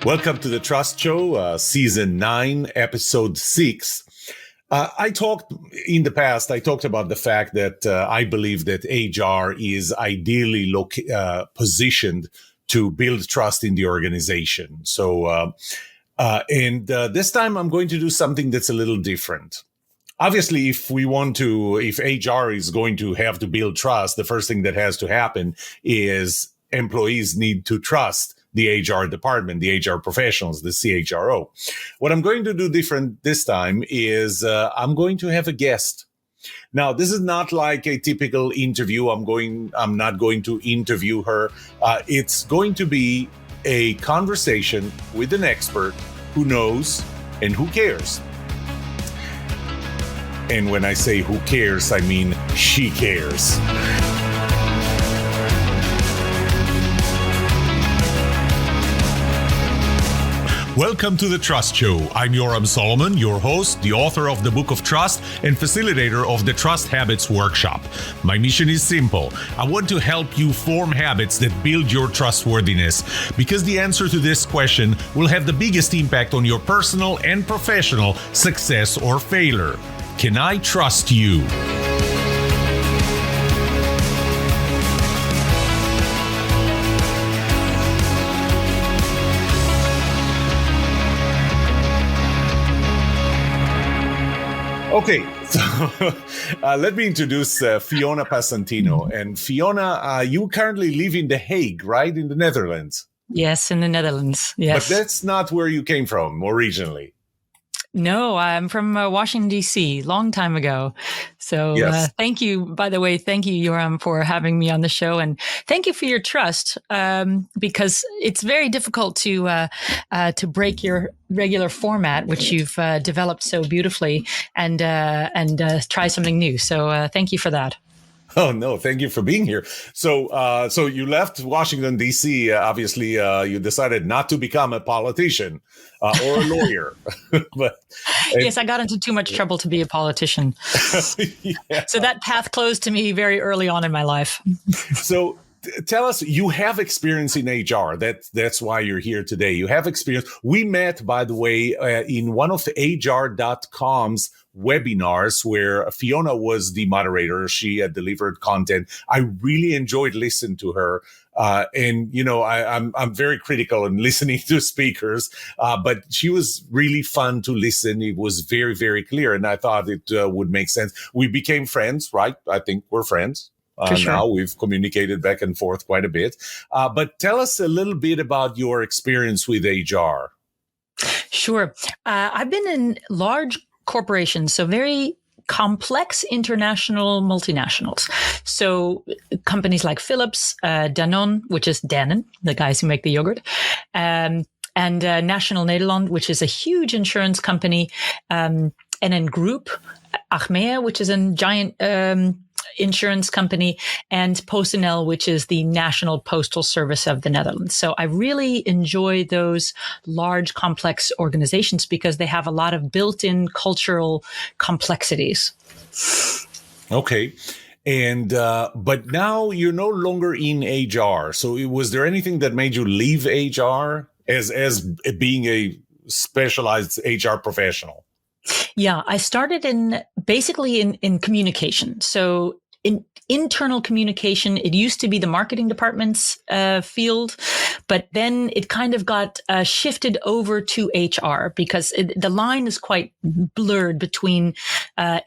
Welcome to the Trust Show, Season 9, Episode 6. I talked about the fact that I believe that HR is ideally positioned to build trust in the organization. This time I'm going to do something that's a little different. Obviously, if HR is going to have to build trust, the first thing that has to happen is employees need to trust the HR department, the HR professionals, the CHRO. What I'm going to do different this time is I'm going to have a guest. Now, this is not like a typical interview. I'm not going to interview her. It's going to be a conversation with an expert who knows and who cares. And when I say who cares, I mean she cares. Welcome to the Trust Show. I'm Yoram Solomon, your host, the author of the Book of Trust and facilitator of the Trust Habits Workshop. My mission is simple. I want to help you form habits that build your trustworthiness, because the answer to this question will have the biggest impact on your personal and professional success or failure. Can I trust you? Okay, so let me introduce Fiona Passantino. And Fiona, you currently live in The Hague, right? In the Netherlands. Yes, in the Netherlands. Yes. But that's not where you came from originally. No, I'm from Washington, D.C., long time ago. So yes. Thank you, by the way, thank you, Yoram, for having me on the show. And thank you for your trust, because it's very difficult to break your regular format, which you've developed so beautifully, and try something new. So thank you for that. Oh, no, thank you for being here. So you left Washington, D.C. Obviously, you decided not to become a politician or a lawyer. Yes, I got into too much trouble to be a politician. Yeah. So that path closed to me very early on in my life. So tell us, you have experience in HR. That's why you're here today. You have experience. We met, by the way, in one of HR.com's webinars where Fiona was the moderator. She had delivered content. I really enjoyed listening to her. I'm very critical in listening to speakers, but she was really fun to listen. It was very, very clear. And I thought it would make sense. We became friends, right? I think we're friends. For sure. Now we've communicated back and forth quite a bit. But tell us a little bit about your experience with HR. Sure. I've been in large corporations, so very complex international multinationals. So companies like Philips, Danone, which is Danone, the guys who make the yogurt, and National Nederland, which is a huge insurance company, and then Group, Achmea, which is a giant insurance company, and PostNL, which is the National Postal Service of the Netherlands. So I really enjoy those large, complex organizations because they have a lot of built-in cultural complexities. Okay. And but now you're no longer in HR. So was there anything that made you leave HR as being a specialized HR professional? Yeah, I started in communication. So in internal communication, it used to be the marketing department's field, but then it kind of got shifted over to HR because the line is quite blurred between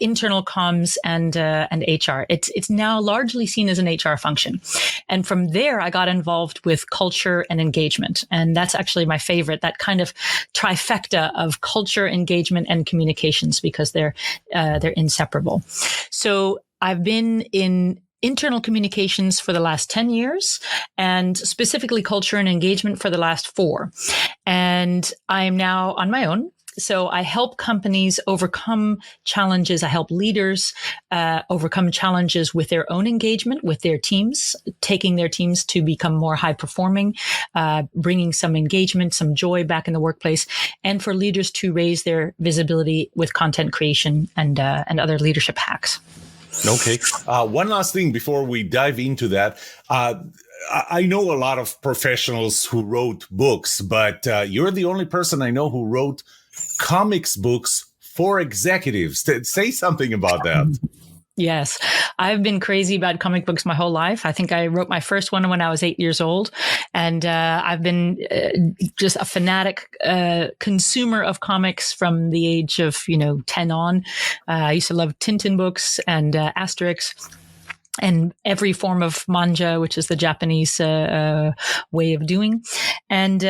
internal comms and HR. It's now largely seen as an HR function. And from there, I got involved with culture and engagement. And that's actually my favorite, that kind of trifecta of culture, engagement, and communications, because they're inseparable. So I've been in internal communications for the last 10 years and specifically culture and engagement for the last 4. And I am now on my own. So I help companies overcome challenges. I help leaders overcome challenges with their own engagement, with their teams, taking their teams to become more high performing, bringing some engagement, some joy back in the workplace, and for leaders to raise their visibility with content creation and other leadership hacks. Okay. One last thing before we dive into that. I know a lot of professionals who wrote books, but you're the only person I know who wrote comics books for executives. Say something about that. Yes, I've been crazy about comic books my whole life. I think I wrote my first one when I was 8 years old. And I've been just a fanatic consumer of comics from the age of, 10 on. I used to love Tintin books and Asterix, and every form of manga, which is the Japanese way of doing. And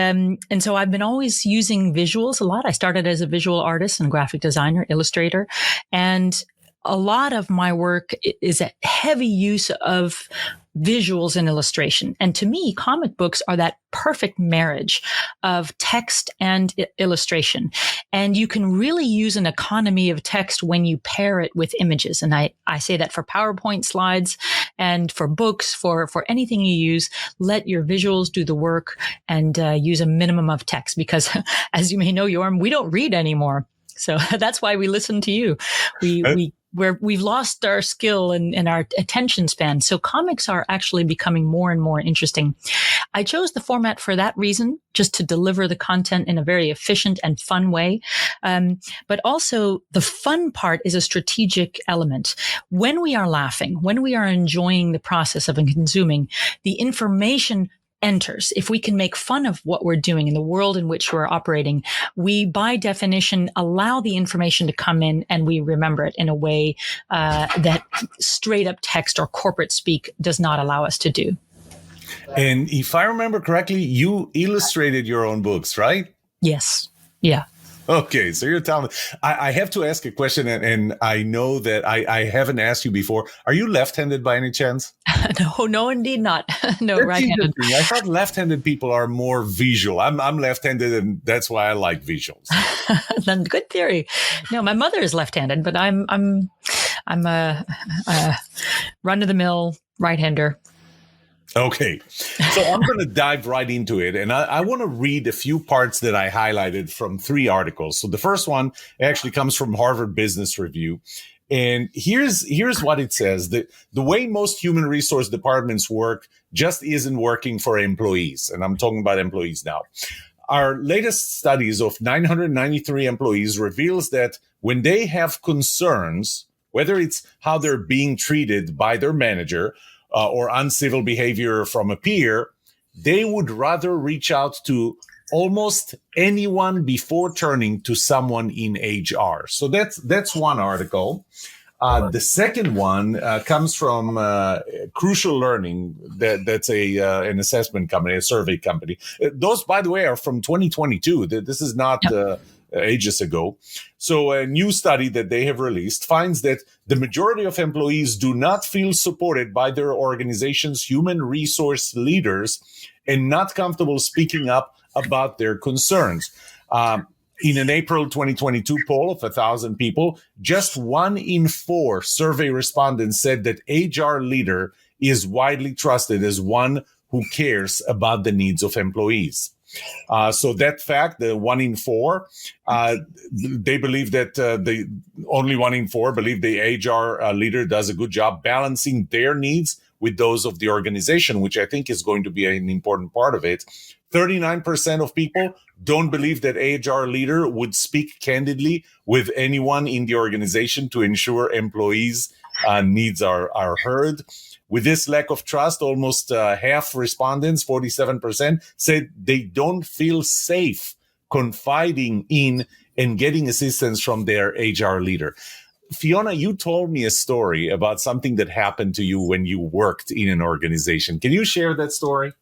so I've been always using visuals a lot. I started as a visual artist and graphic designer, illustrator, and a lot of my work is a heavy use of visuals and illustration. And to me, comic books are that perfect marriage of text and illustration. And you can really use an economy of text when you pair it with images. And I say that for PowerPoint slides and for books, for anything you use, let your visuals do the work and use a minimum of text. Because as you may know, Yorm, we don't read anymore. So that's why we listen to you. We've lost our skill and our attention span. So comics are actually becoming more and more interesting. I chose the format for that reason, just to deliver the content in a very efficient and fun way. But also the fun part is a strategic element. When we are laughing, when we are enjoying the process of consuming, the information enters. If we can make fun of what we're doing in the world in which we're operating, we, by definition, allow the information to come in and we remember it in a way that straight up text or corporate speak does not allow us to do. And if I remember correctly, you illustrated your own books, right? Yes. Yeah. Okay, so you're telling me. I have to ask a question, and I know that I haven't asked you before. Are you left-handed by any chance? No, indeed not. No, That's right-handed. I thought left-handed people are more visual. I'm left-handed, and that's why I like visuals. Then good theory. No, my mother is left-handed, but I'm a run-of-the-mill right-hander. Okay, so I'm going to dive right into it. And I want to read a few parts that I highlighted from 3 articles. So the first one actually comes from Harvard Business Review. And here's what it says. The way most human resource departments work just isn't working for employees. And I'm talking about employees now. Our latest studies of 993 employees reveals that when they have concerns, whether it's how they're being treated by their manager, or uncivil behavior from a peer, they would rather reach out to almost anyone before turning to someone in HR. So that's one article. The second one comes from Crucial Learning. That's an assessment company, a survey company. Those, by the way, are from 2022. This is not ages ago. So a new study that they have released finds that the majority of employees do not feel supported by their organization's human resource leaders and not comfortable speaking up about their concerns. In an April 2022 poll of 1,000 people, just 1 in 4 survey respondents said that HR leader is widely trusted as one who cares about the needs of employees. So that fact, the 1 in 4, they believe that the only 1 in 4 believe the HR leader does a good job balancing their needs with those of the organization, which I think is going to be an important part of it. 39% of people don't believe that HR leader would speak candidly with anyone in the organization to ensure employees' needs are heard. With this lack of trust, almost half respondents, 47%, said they don't feel safe confiding in and getting assistance from their HR leader. Fiona, you told me a story about something that happened to you when you worked in an organization. Can you share that story?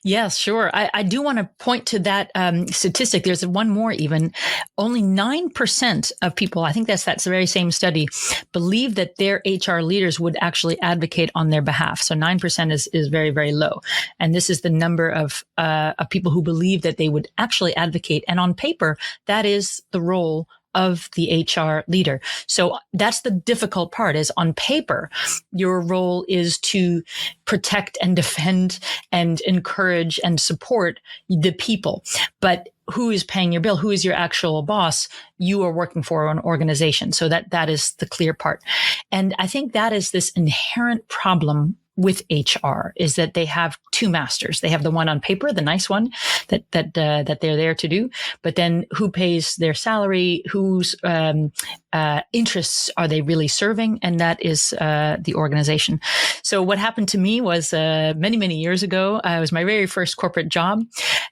Yes, sure. I do want to point to that statistic. There's one more even. Only 9% of people, I think that's the very same study, believe that their HR leaders would actually advocate on their behalf. So 9% is very, very low. And this is the number of people who believe that they would actually advocate. And on paper, that is the role of the HR leader. So that's the difficult part, is on paper, your role is to protect and defend and encourage and support the people. But who is paying your bill? Who is your actual boss? You are working for an organization. So that is the clear part. And I think that is this inherent problem with HR is that they have two masters. They have the one on paper, the nice one that they're there to do, but then who pays their salary, whose interests are they really serving, and that is the organization. So what happened to me was many years ago. It was my very first corporate job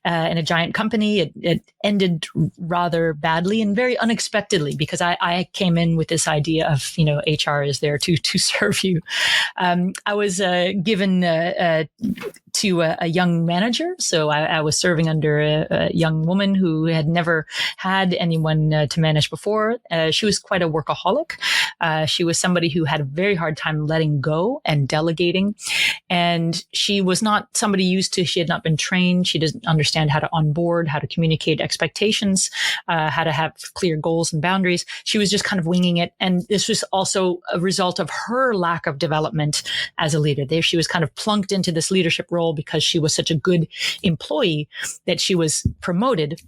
in a giant company. It ended rather badly and very unexpectedly because I came in with this idea of HR is there to serve you. I was given to a young manager. So I was serving under a young woman who had never had anyone to manage before. She was quite a workaholic. She was somebody who had a very hard time letting go and delegating. And she was not somebody used to, she had not been trained. She didn't understand how to onboard, how to communicate expectations, how to have clear goals and boundaries. She was just kind of winging it. And this was also a result of her lack of development as a leader. There, she was kind of plunked into this leadership role because she was such a good employee that she was promoted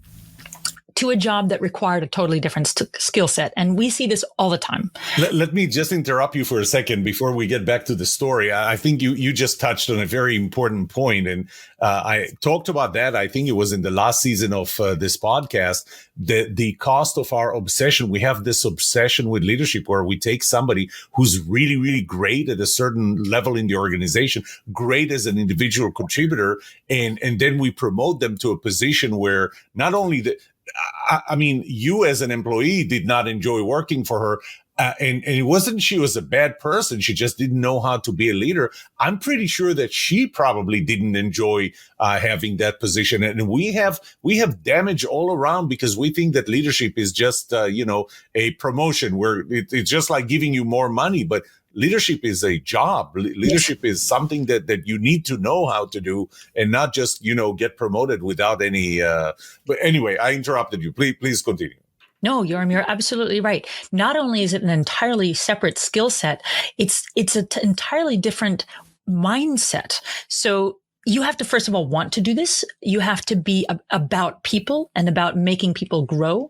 to a job that required a totally different skill set. And we see this all the time. Let me just interrupt you for a second before we get back to the story. I think you just touched on a very important point. And I talked about that. I think it was in the last season of this podcast, the cost of our obsession. We have this obsession with leadership where we take somebody who's really, really great at a certain level in the organization, great as an individual contributor, and then we promote them to a position where not only I mean, you as an employee did not enjoy working for her. And it wasn't she was a bad person. She just didn't know how to be a leader. I'm pretty sure that she probably didn't enjoy having that position. And we have damage all around because we think that leadership is just, a promotion where it's just like giving you more money. But leadership is a job. Leadership is something that you need to know how to do and not just, get promoted without any. But anyway, I interrupted you. Please continue. No, Yoram, you're absolutely right. Not only is it an entirely separate skill set, it's an entirely different mindset. So you have to, first of all, want to do this. You have to be about people and about making people grow.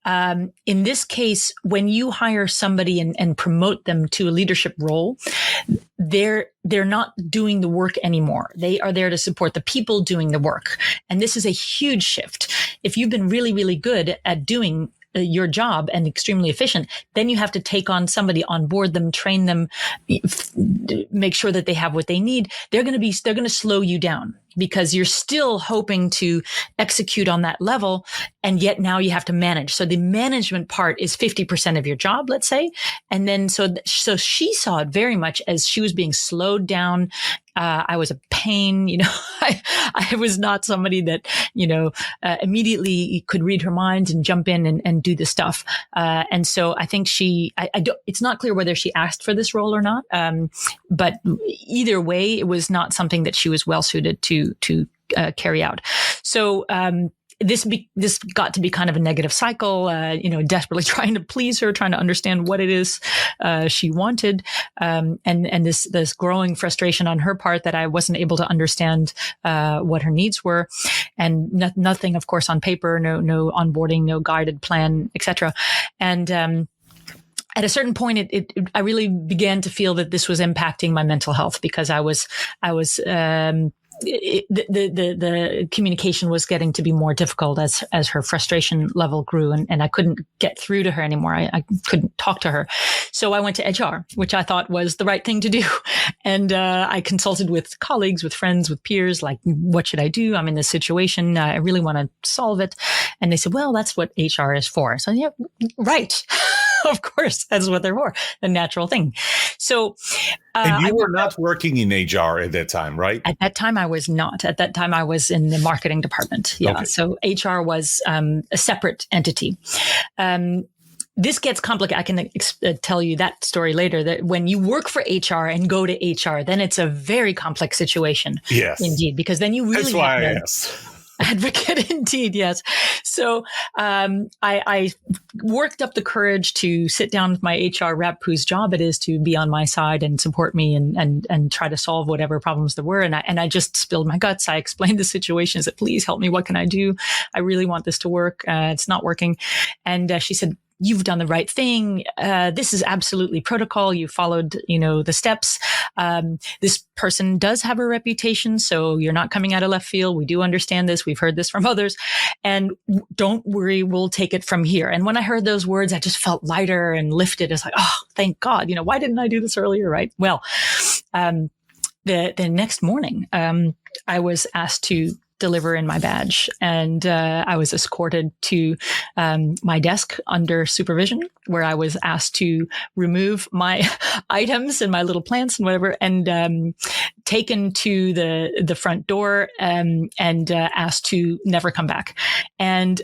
In this case, when you hire somebody and promote them to a leadership role, they're not doing the work anymore. They are there to support the people doing the work. And this is a huge shift. If you've been really, really good at doing your job and extremely efficient, then you have to take on somebody, onboard them, train them, make sure that they have what they need. They're going to slow you down because you're still hoping to execute on that level. And yet now you have to manage. So the management part is 50% of your job, let's say. And then, so she saw it very much as she was being slowed down. I was a pain, I was not somebody that, immediately could read her mind and jump in and do the stuff. And so I think it's not clear whether she asked for this role or not. But either way, it was not something that she was well suited to carry out. So, this got to be kind of a negative cycle, desperately trying to please her, trying to understand what it is she wanted, and this growing frustration on her part that I wasn't able to understand what her needs were, and nothing, of course, on paper, no onboarding, no guided plan, etc. And at a certain point, I really began to feel that this was impacting my mental health because I was the communication was getting to be more difficult as her frustration level grew, and I couldn't get through to her anymore. I couldn't talk to her. So I went to HR, which I thought was the right thing to do. And I consulted with colleagues, with friends, with peers, like, what should I do? I'm in this situation. I really want to solve it. And they said, well, that's what HR is for. So yeah, right. Of course, that's what they're for, the natural thing. So, and you were not working in HR at that time, right? At that time, I was not. At that time, I was in the marketing department. Yeah. Okay. So HR was a separate entity. This gets complicated. I can tell you that story later, that when you work for HR and go to HR, then it's a very complex situation. Yes. Indeed, because then you really That's why I asked. Advocate, indeed, yes. So I worked up the courage to sit down with my HR rep, whose job it is to be on my side and support me and try to solve whatever problems there were. And I just spilled my guts. I explained the situation. I said, please help me. What can I do? I really want this to work. It's not working. And she said, you've done the right thing. This is absolutely protocol. You followed, the steps. This person does have a reputation, so you're not coming out of left field. We do understand this. We've heard this from others, and don't worry, we'll take it from here. And when I heard those words, I just felt lighter and lifted. It's like, oh, thank God. Why didn't I do this earlier? Right. Well, the next morning, I was asked to deliver in my badge, and I was escorted to my desk under supervision, where I was asked to remove my items and my little plants and whatever, and taken to the front door, and asked to never come back. And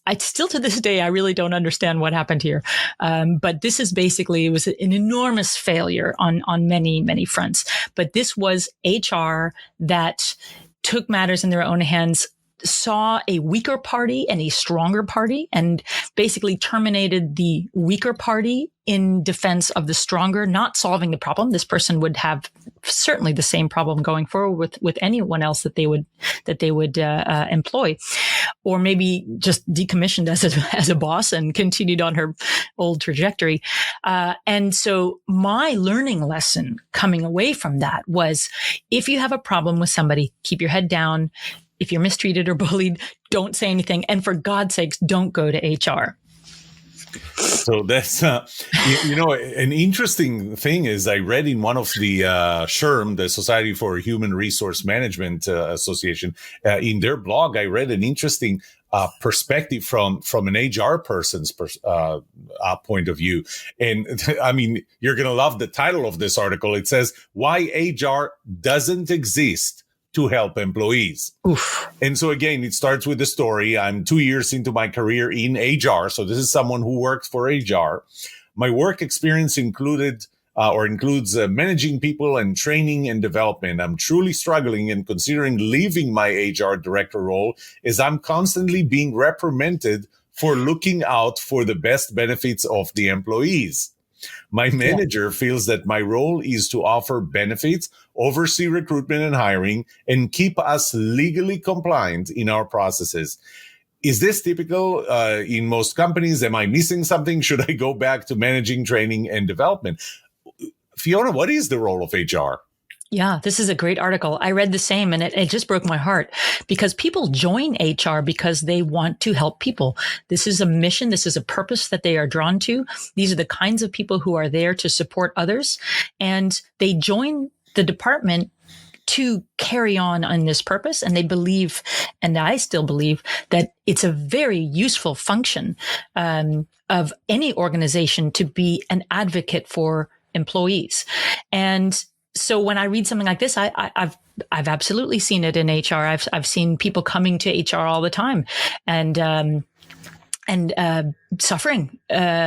I still to this day, I really don't understand what happened here. But this is basically, it was an enormous failure on many, many fronts. But this was HR that took matters in their own hands, saw a weaker party and a stronger party, and basically terminated the weaker party in defense of the stronger, not solving the problem. This person would have certainly the same problem going forward with anyone else that they would employ, or maybe just decommissioned as a boss and continued on her old trajectory. And so my learning lesson coming away from that was, if you have a problem with somebody, keep your head down. If you're mistreated or bullied, don't say anything. And for God's sakes, don't go to HR. So that's, an interesting thing is I read in one of the SHRM, the Society for Human Resource Management Association, in their blog, I read an interesting perspective from an HR person's point of view. And I mean, you're going to love the title of this article. It says, "Why HR Doesn't Exist to Help Employees." Oof. And so again, it starts with the story. I'm 2 years into my career in HR. So this is someone who works for HR. My work experience includes managing people and training and development. I'm truly struggling and considering leaving my HR director role, as I'm constantly being reprimanded for looking out for the best benefits of the employees. My manager feels that my role is to offer benefits, oversee recruitment and hiring, and keep us legally compliant in our processes. Is this typical in most companies? Am I missing something? Should I go back to managing training and development? Fiona, what is the role of HR? Yeah, this is a great article. I read the same, and it just broke my heart, because people join HR because they want to help people. This is a mission. This is a purpose that they are drawn to. These are the kinds of people who are there to support others, and they join the department to carry on this purpose. And they believe, and I still believe, that it's a very useful function of any organization to be an advocate for employees. And so when I read something like this, I've absolutely seen it in HR. I've seen people coming to HR all the time, and suffering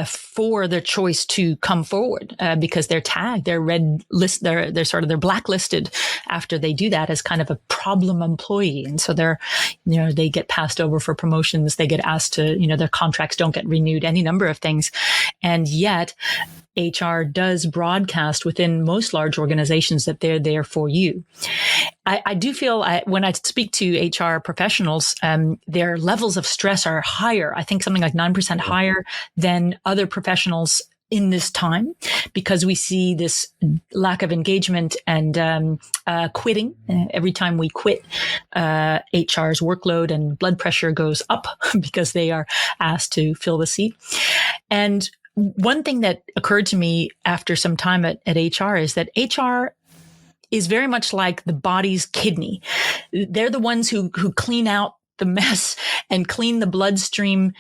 for their choice to come forward because they're tagged, they're red list, they're blacklisted after they do that as kind of a problem employee, and so they get passed over for promotions, they get asked to, their contracts don't get renewed, any number of things, and yet HR does broadcast within most large organizations that they're there for you. I do feel when I speak to HR professionals, their levels of stress are higher. I think something like 9% higher than other professionals in this time, because we see this lack of engagement and quitting. Every time we quit, HR's workload and blood pressure goes up because they are asked to fill the seat. And one thing that occurred to me after some time at HR is that HR is very much like the body's kidney. They're the ones who clean out the mess and clean the bloodstream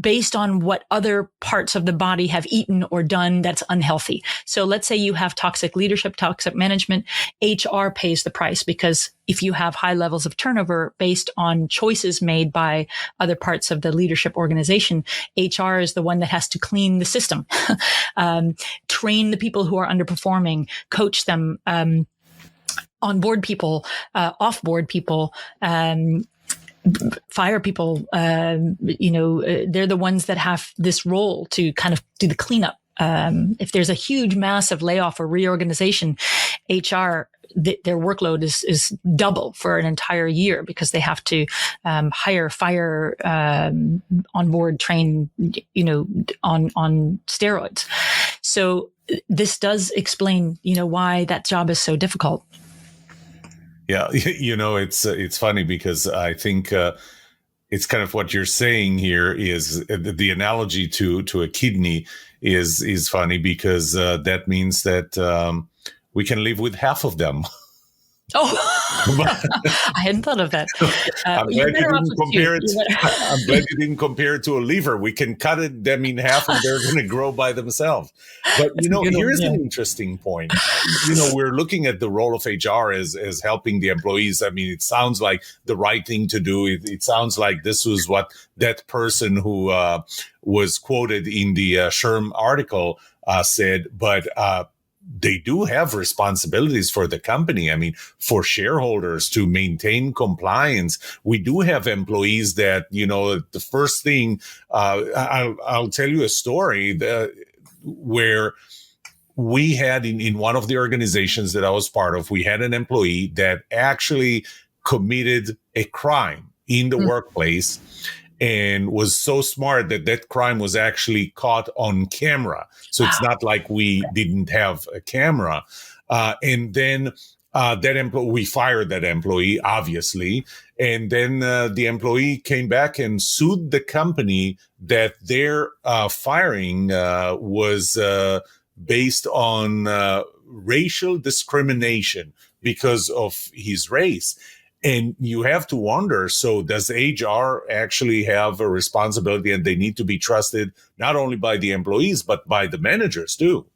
based on what other parts of the body have eaten or done that's unhealthy. So let's say you have toxic leadership, toxic management, HR pays the price, because if you have high levels of turnover based on choices made by other parts of the leadership organization, HR is the one that has to clean the system, train the people who are underperforming, coach them, onboard people, offboard people, fire people. They're the ones that have this role to kind of do the cleanup if there's a huge massive layoff or reorganization, HR, their workload is double for an entire year because they have to hire, fire, onboard, train, on steroids. So this does explain, why that job is so difficult. Yeah, it's funny because I think it's kind of what you're saying here is the analogy to a kidney is funny because that means that we can live with half of them. Oh, I hadn't thought of that. I'm glad you didn't compare it to a liver. We can cut them in half and they're going to grow by themselves. But, here's an interesting point. We're looking at the role of HR as helping the employees. I mean, it sounds like the right thing to do. It sounds like this was what that person who was quoted in the Sherm article said. But they do have responsibilities for the company. I mean, for shareholders to maintain compliance. We do have employees that, the first thing, I'll tell you a story where we had in one of the organizations that I was part of, we had an employee that actually committed a crime in the workplace and was so smart that crime was actually caught on camera. So it's not like we didn't have a camera. And then we fired that employee, obviously. And then the employee came back and sued the company that their firing was based on racial discrimination because of his race. And you have to wonder, so does HR actually have a responsibility and they need to be trusted not only by the employees, but by the managers too?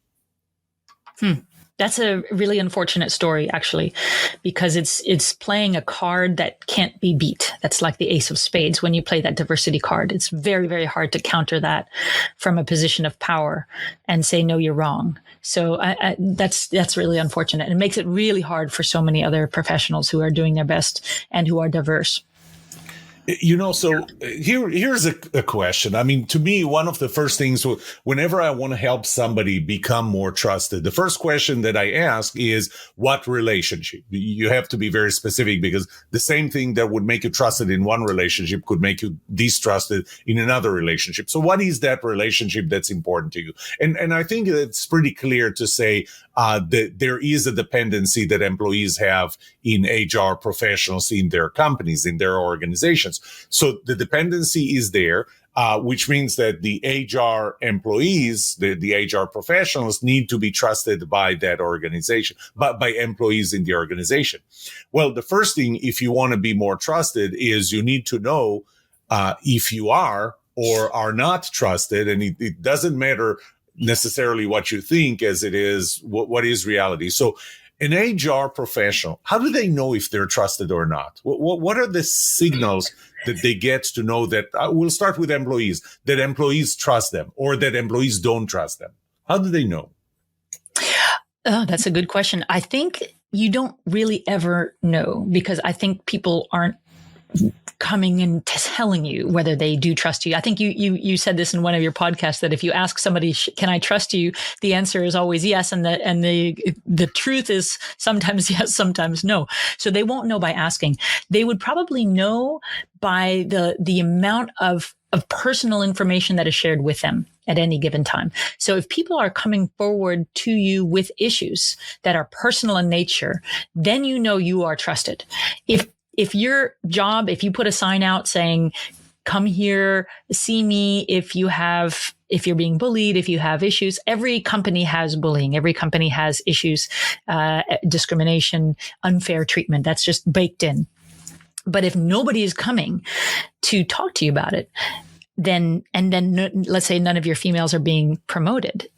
That's a really unfortunate story, actually, because it's playing a card that can't be beat. That's like the ace of spades. When you play that diversity card, it's very, very hard to counter that from a position of power and say, no, you're wrong. So that's really unfortunate. And it makes it really hard for so many other professionals who are doing their best and who are diverse. So here's a question. I mean, to me, one of the first things, whenever I want to help somebody become more trusted, the first question that I ask is, what relationship? You have to be very specific because the same thing that would make you trusted in one relationship could make you distrusted in another relationship. So what is that relationship that's important to you? And I think it's pretty clear to say that there is a dependency that employees have in HR professionals in their companies, in their organizations. So the dependency is there, which means that the HR employees, the HR professionals need to be trusted by that organization, but by employees in the organization. Well, the first thing, if you want to be more trusted, is you need to know if you are or are not trusted. And it doesn't matter necessarily what you think as it is what is reality. So an HR professional, how do they know if they're trusted or not? What are the signals that they get to know that we'll start with employees, that employees trust them or that employees don't trust them? How do they know? Oh, that's a good question. I think you don't really ever know because I think people aren't coming and telling you whether they do trust you. I think you said this in one of your podcasts that if you ask somebody, "Can I trust you?" the answer is always yes, and the truth is sometimes yes, sometimes no. So they won't know by asking. They would probably know by the amount of personal information that is shared with them at any given time. So if people are coming forward to you with issues that are personal in nature, then you know you are trusted. If your job, if you put a sign out saying, "Come here, see me if you're being bullied, if you have issues," every company has bullying. Every company has issues, discrimination, unfair treatment. That's just baked in. But if nobody is coming to talk to you about it, then let's say none of your females are being promoted,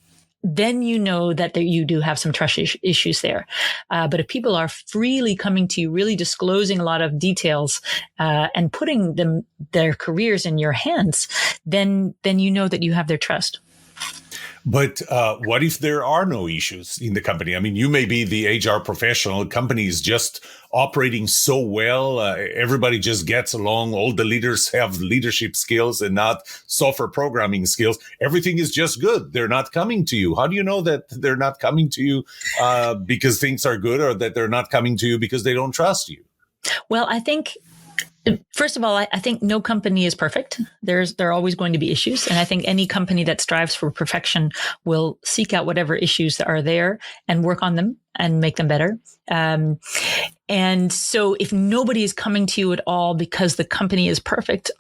then you know that you do have some trust issues there. But if people are freely coming to you, really disclosing a lot of details and putting their careers in your hands, then you know that you have their trust. But what if there are no issues in the company? I mean, you may be the HR professional. Company is just operating so well. Everybody just gets along. All the leaders have leadership skills and not software programming skills. Everything is just good. They're not coming to you. How do you know that they're not coming to you because things are good, or that they're not coming to you because they don't trust you? Well, I think, first of all, I think no company is perfect. There are always going to be issues. And I think any company that strives for perfection will seek out whatever issues that are there and work on them and make them better. And so if nobody is coming to you at all because the company is perfect,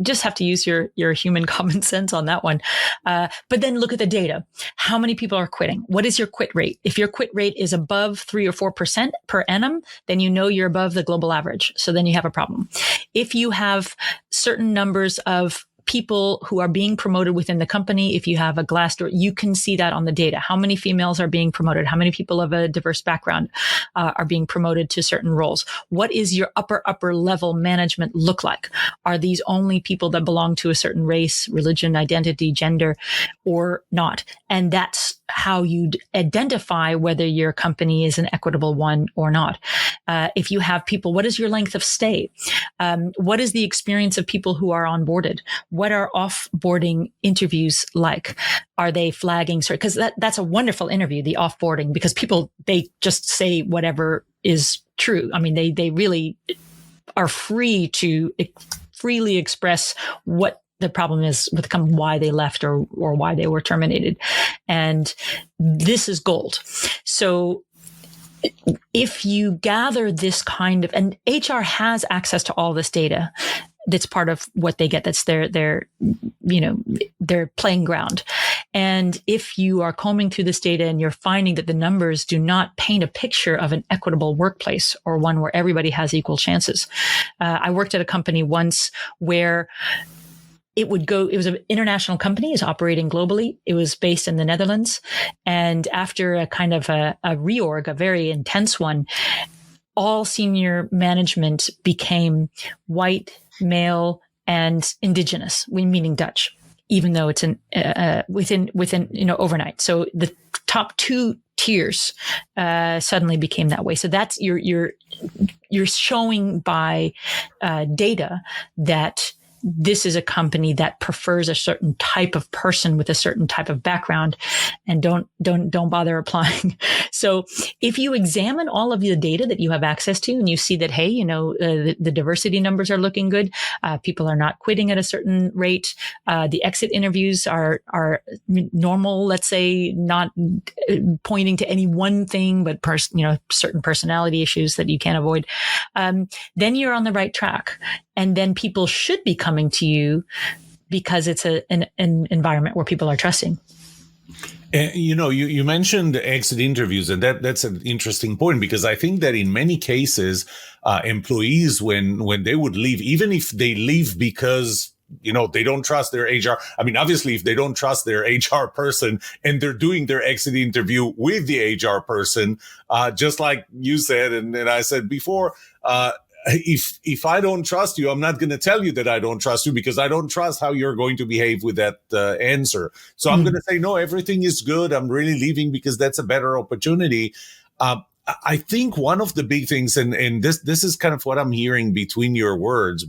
just have to use your human common sense on that one. But then look at the data. How many people are quitting? What is your quit rate? If your quit rate is above 3 or 4% per annum, then you know you're above the global average. So then you have a problem. If you have certain numbers of people who are being promoted within the company, if you have a Glassdoor, you can see that on the data. How many females are being promoted? How many people of a diverse background are being promoted to certain roles? What is your upper level management look like? Are these only people that belong to a certain race, religion, identity, gender, or not? And that's how you identify whether your company is an equitable one or not. If you have people, what is your length of stay? What is the experience of people who are onboarded? What are offboarding interviews like? Are they flagging? Because that's a wonderful interview, the offboarding, because people, they just say whatever is true. I mean, they really are free to freely express what the problem is with the company, why they left or why they were terminated. And this is gold. So if you gather this kind of, and HR has access to all this data, that's part of what they get. That's their playing ground. And if you are combing through this data and you're finding that the numbers do not paint a picture of an equitable workplace or one where everybody has equal chances. I worked at a company once where it was an international company, is operating globally. It was based in the Netherlands. And after a kind of a reorg, a very intense one, all senior management became white, male, and indigenous, meaning Dutch, even though it's within overnight. So the top two tiers suddenly became that way. So that's you're showing by data that this is a company that prefers a certain type of person with a certain type of background, and don't bother applying. So if you examine all of the data that you have access to and you see that, hey, the diversity numbers are looking good, people are not quitting at a certain rate, the exit interviews are normal, let's say, not pointing to any one thing, but certain personality issues that you can't avoid, then you're on the right track. And then people should be coming to you because it's an environment where people are trusting. And, you mentioned exit interviews, and that's an interesting point, because I think that in many cases, employees, when they would leave, even if they leave because they don't trust their HR. I mean, obviously, if they don't trust their HR person and they're doing their exit interview with the HR person, just like you said, and I said before, if I don't trust you, I'm not going to tell you that I don't trust you, because I don't trust how you're going to behave with that answer. So I'm going to say, no, everything is good. I'm really leaving because that's a better opportunity. I think one of the big things, and this is kind of what I'm hearing between your words,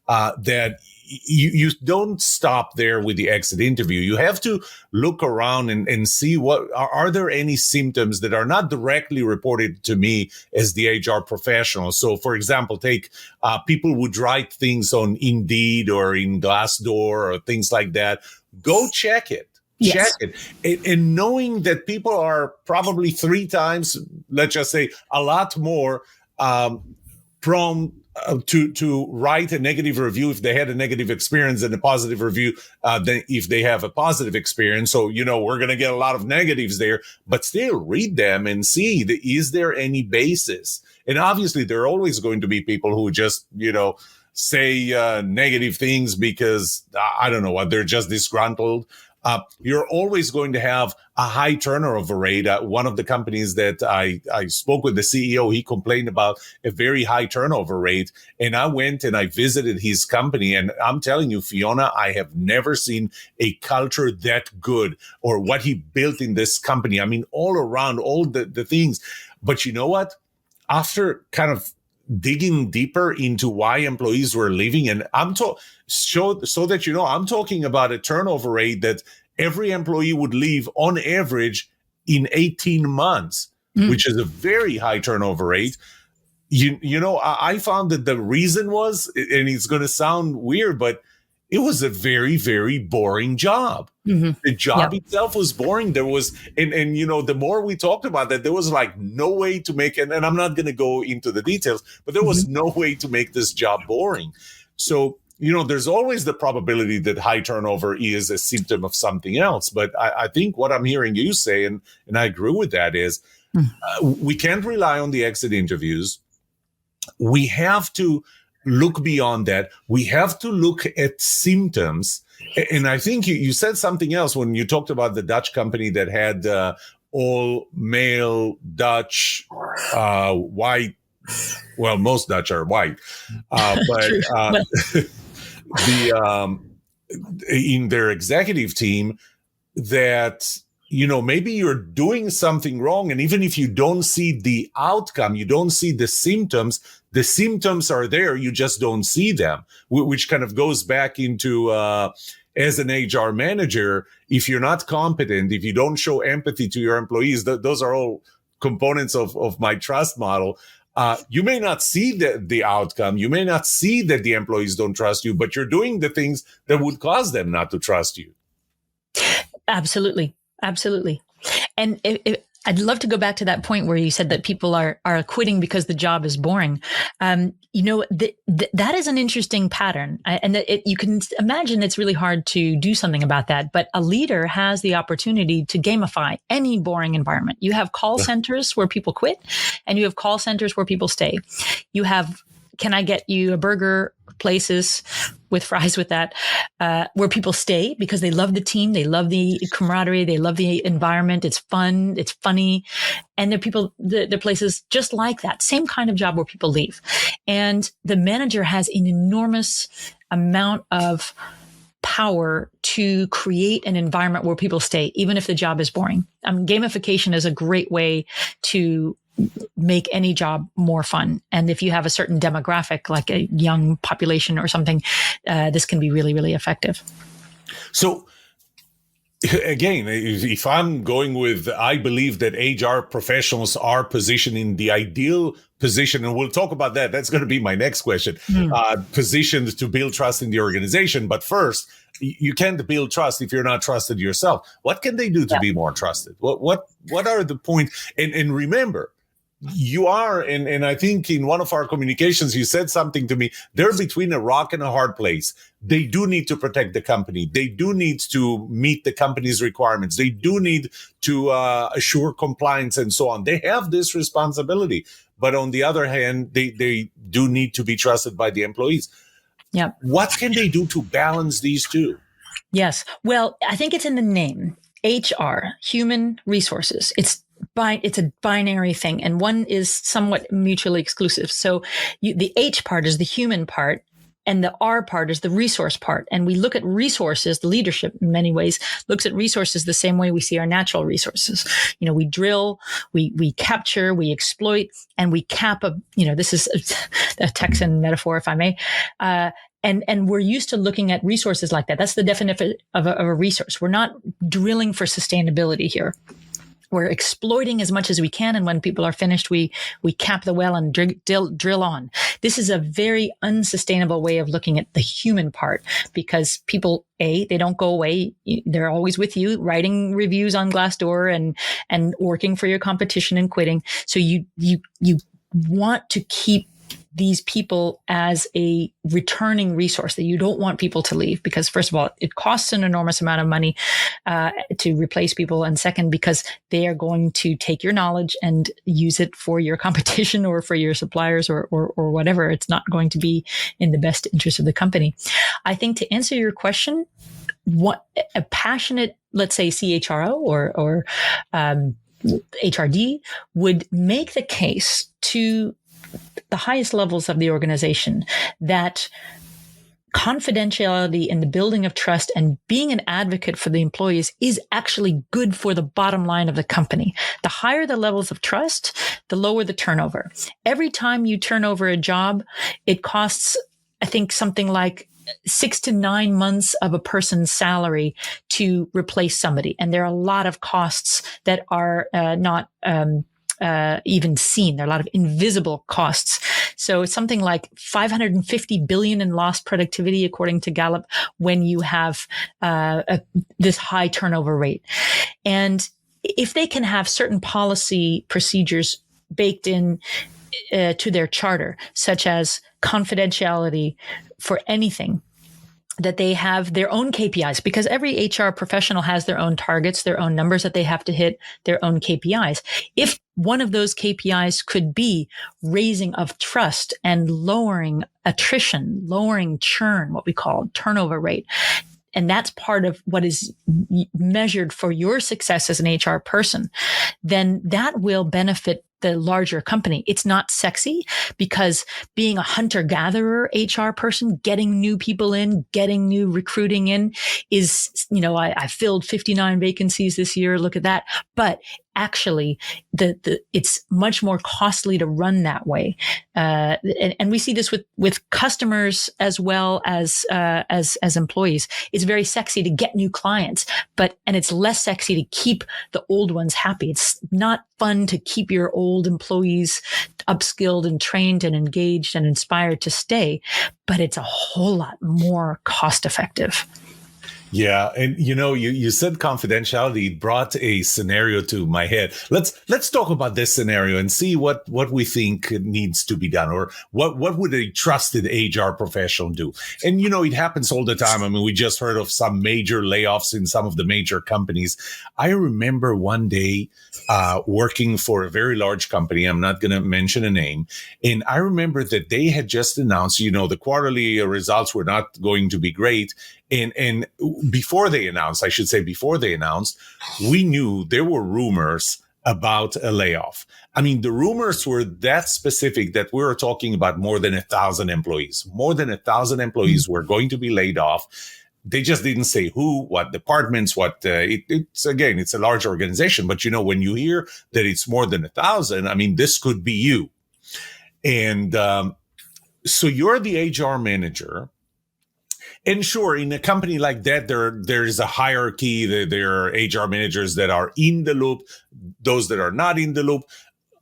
that you don't stop there with the exit interview. You have to look around and see what are there any symptoms that are not directly reported to me as the HR professional. So, for example, take people would write things on Indeed or in Glassdoor or things like that. Go check it. Yes. Check it. And knowing that people are probably 3 times, let's just say a lot more prone to write a negative review if they had a negative experience, and a positive review than if they have a positive experience. So, we're going to get a lot of negatives there, but still read them and see is there any basis? And obviously there are always going to be people who just, say negative things because I don't know what, they're just disgruntled. You're always going to have a high turnover rate. One of the companies that I spoke with the CEO, he complained about a very high turnover rate. And I went and I visited his company. And I'm telling you, Fiona, I have never seen a culture that good, or what he built in this company. I mean, all around, all the things. But you know what? After kind of digging deeper into why employees were leaving, and so that you know, I'm talking about a turnover rate that every employee would leave on average in 18 months, which is a very high turnover rate. You know, I found that the reason was, and it's going to sound weird, but it was a very, very boring job. The job itself was boring. There was, and you know, the more we talked about that, there was like no way to make it. And I'm not going to go into the details, but there was no way to make this job boring. So, you know, there's always the probability that high turnover is a symptom of something else. But I think what I'm hearing you say, and I agree with that, is we can't rely on the exit interviews. We have to look beyond that. We have to look at symptoms. And I think you said something else when you talked about the Dutch company that had all male Dutch, white. Well, most Dutch are white, but in their executive team, that, you know, maybe you're doing something wrong. And even if you don't see the outcome, you don't see the symptoms are there. You just don't see them, which kind of goes back into, as an HR manager, if you're not competent, if you don't show empathy to your employees, those are all components of my trust model. You may not see the outcome. You may not see that the employees don't trust you, but you're doing the things that would cause them not to trust you. Absolutely. Absolutely. And I'd love to go back to that point where you said that people are quitting because the job is boring. You know, that is an interesting pattern. And you can imagine it's really hard to do something about that. But a leader has the opportunity to gamify any boring environment. You have call centers where people quit, and you have call centers where people stay. You have, can I get you a burger places with fries with that, where people stay because they love the team, they love the camaraderie, they love the environment. It's fun, it's funny. And there are people, there are places just like that, same kind of job where people leave. And the manager has an enormous amount of power to create an environment where people stay, even if the job is boring. Gamification is a great way to make any job more fun. And if you have a certain demographic, like a young population or something, this can be really, really effective. So again, if I'm going with, I believe that HR professionals are positioned in the ideal position, and we'll talk about that. That's going to be my next question. Positioned to build trust in the organization. But first, you can't build trust if you're not trusted yourself. What can they do to be more trusted? What are the points? And remember, you are, and I think in one of our communications, you said something to me, they're between a rock and a hard place. They do need to protect the company. They do need to meet the company's requirements. They do need to assure compliance and so on. They have this responsibility. But on the other hand, they do need to be trusted by the employees. Yeah. What can they do to balance these two? Yes. Well, I think it's in the name. HR, human resources. It's a binary thing, and one is somewhat mutually exclusive. So the H part is the human part, and the R part is the resource part. And we look at resources, the leadership in many ways looks at resources the same way we see our natural resources. You know, we drill, we capture, we exploit, and we cap this is a Texan metaphor, if I may. And we're used to looking at resources like that. That's the definition of a resource. We're not drilling for sustainability here. We're exploiting as much as we can. And when people are finished, we cap the well and drill on. This is a very unsustainable way of looking at the human part, because people, they don't go away. They're always with you, writing reviews on Glassdoor and working for your competition and quitting. So you want to keep these people as a returning resource, that you don't want people to leave, because first of all, it costs an enormous amount of money to replace people. And second, because they are going to take your knowledge and use it for your competition or for your suppliers or whatever. It's not going to be in the best interest of the company. I think to answer your question, what a passionate let's say CHRO or HRD, would make the case to the highest levels of the organization that confidentiality and the building of trust and being an advocate for the employees is actually good for the bottom line of the company. The higher the levels of trust, the lower the turnover. Every time you turn over a job, it costs, I think, something like 6 to 9 months of a person's salary to replace somebody. And there are a lot of costs that are not even seen. There are a lot of invisible costs. So it's something like 550 billion in lost productivity, according to Gallup, when you have this high turnover rate. And if they can have certain policy procedures baked in to their charter, such as confidentiality for anything, that they have their own KPIs, because every HR professional has their own targets, their own numbers that they have to hit, their own KPIs. If one of those KPIs could be raising of trust and lowering attrition, lowering churn, what we call turnover rate, and that's part of what is measured for your success as an HR person, then that will benefit the larger company. It's not sexy, because being a hunter-gatherer HR person, getting new people in, getting new recruiting in is, I filled 59 vacancies this year. Look at that. But actually, it's much more costly to run that way. And we see this with customers as well as employees. It's very sexy to get new clients, and it's less sexy to keep the old ones happy. It's not fun to keep your old employees upskilled and trained and engaged and inspired to stay, but it's a whole lot more cost effective. Yeah, and you said confidentiality. It brought a scenario to my head. Let's talk about this scenario and see what we think needs to be done, or what would a trusted HR professional do. And it happens all the time. I mean, we just heard of some major layoffs in some of the major companies. I remember one day working for a very large company. I'm not going to mention a name, and I remember that they had just announced, the quarterly results were not going to be great. And before they announced, we knew there were rumors about a layoff. I mean, the rumors were that specific that we were talking about more than 1,000 employees. More than 1,000 employees were going to be laid off. They just didn't say who, what departments, it's a large organization. But, when you hear that it's more than 1,000, I mean, this could be you. And so you're the HR manager. And sure, in a company like that, there is a hierarchy. There are HR managers that are in the loop, those that are not in the loop.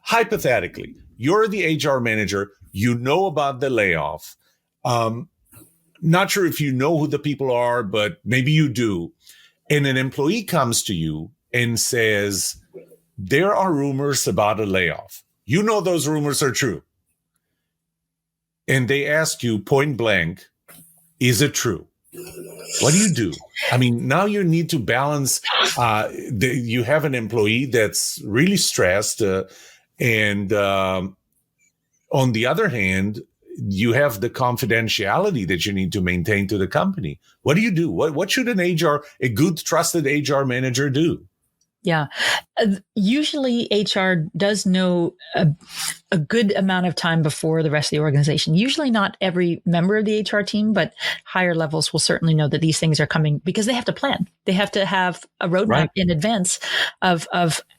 Hypothetically, you're the HR manager. You know about the layoff. Not sure if you know who the people are, but maybe you do. And an employee comes to you and says, there are rumors about a layoff. You know those rumors are true. And they ask you point blank, is it true? What do you do? I mean, now you need to balance. You have an employee that's really stressed, and on the other hand, you have the confidentiality that you need to maintain to the company. What do you do? What should a good trusted HR manager do? Yeah. Usually HR does know a good amount of time before the rest of the organization. Usually not every member of the HR team, but higher levels will certainly know that these things are coming, because they have to plan. They have to have a roadmap in advance of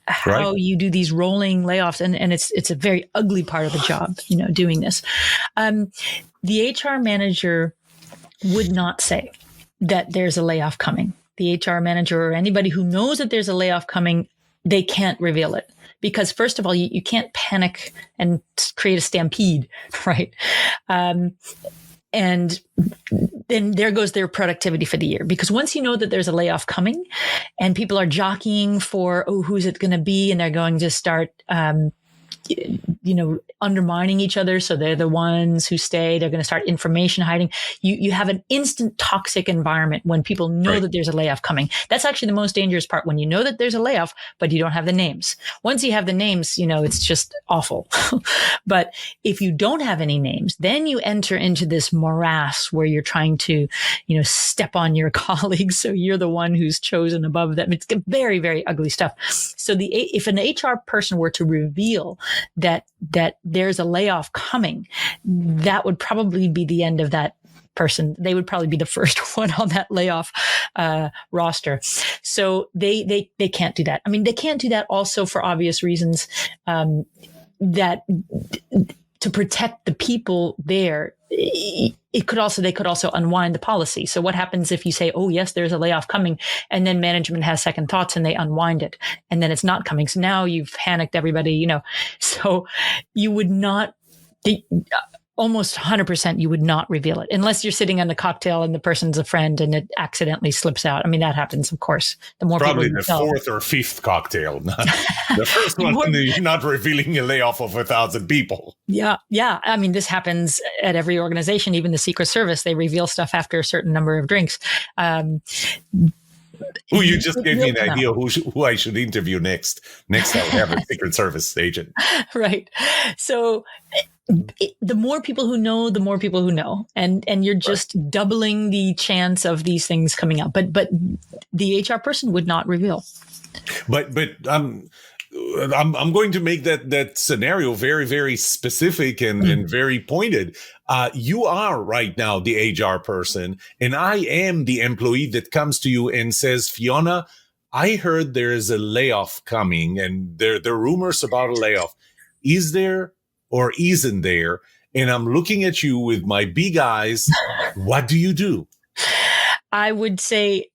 how you do these rolling layoffs. And it's a very ugly part of the job, doing this. The HR manager would not say that there's a layoff coming. The HR manager or anybody who knows that there's a layoff coming, they can't reveal it. Because first of all, you can't panic and create a stampede, right? And then there goes their productivity for the year. Because once you know that there's a layoff coming and people are jockeying for, who's it going to be? And they're going to start undermining each other. So they're the ones who stay. They're going to start information hiding. You have an instant toxic environment when people know that there's a layoff coming. That's actually the most dangerous part, when you know that there's a layoff, but you don't have the names. Once you have the names, it's just awful. But if you don't have any names, then you enter into this morass where you're trying to, step on your colleagues. So you're the one who's chosen above them. It's very, very ugly stuff. So if an HR person were to reveal that there's a layoff coming, that would probably be the end of that person. They would probably be the first one on that layoff roster. So they can't do that. I mean, they can't do that also for obvious reasons, that to protect the people there. They could also unwind the policy. So what happens if you say, oh yes, there's a layoff coming, and then management has second thoughts and they unwind it, and then it's not coming. So now you've panicked everybody, so you would not, almost 100% you would not reveal it unless you're sitting on the cocktail and the person's a friend and it accidentally slips out. I mean, that happens, of course. The more probably people the fourth or fifth cocktail, not the first one. You're not revealing a layoff of 1,000 people. Yeah. I mean, this happens at every organization, even the Secret Service. They reveal stuff after a certain number of drinks. You just gave me an idea who I should interview next. Next, I'll have a Secret Service agent. Right. So the more people who know, the more people who know, and you're just doubling the chance of these things coming out. But the HR person would not reveal. But I'm going to make that scenario very, very specific and very pointed. You are right now the HR person, and I am the employee that comes to you and says, Fiona, I heard there is a layoff coming, and there are rumors about a layoff. Is there or isn't there? And I'm looking at you with my big eyes. What do you do? I would say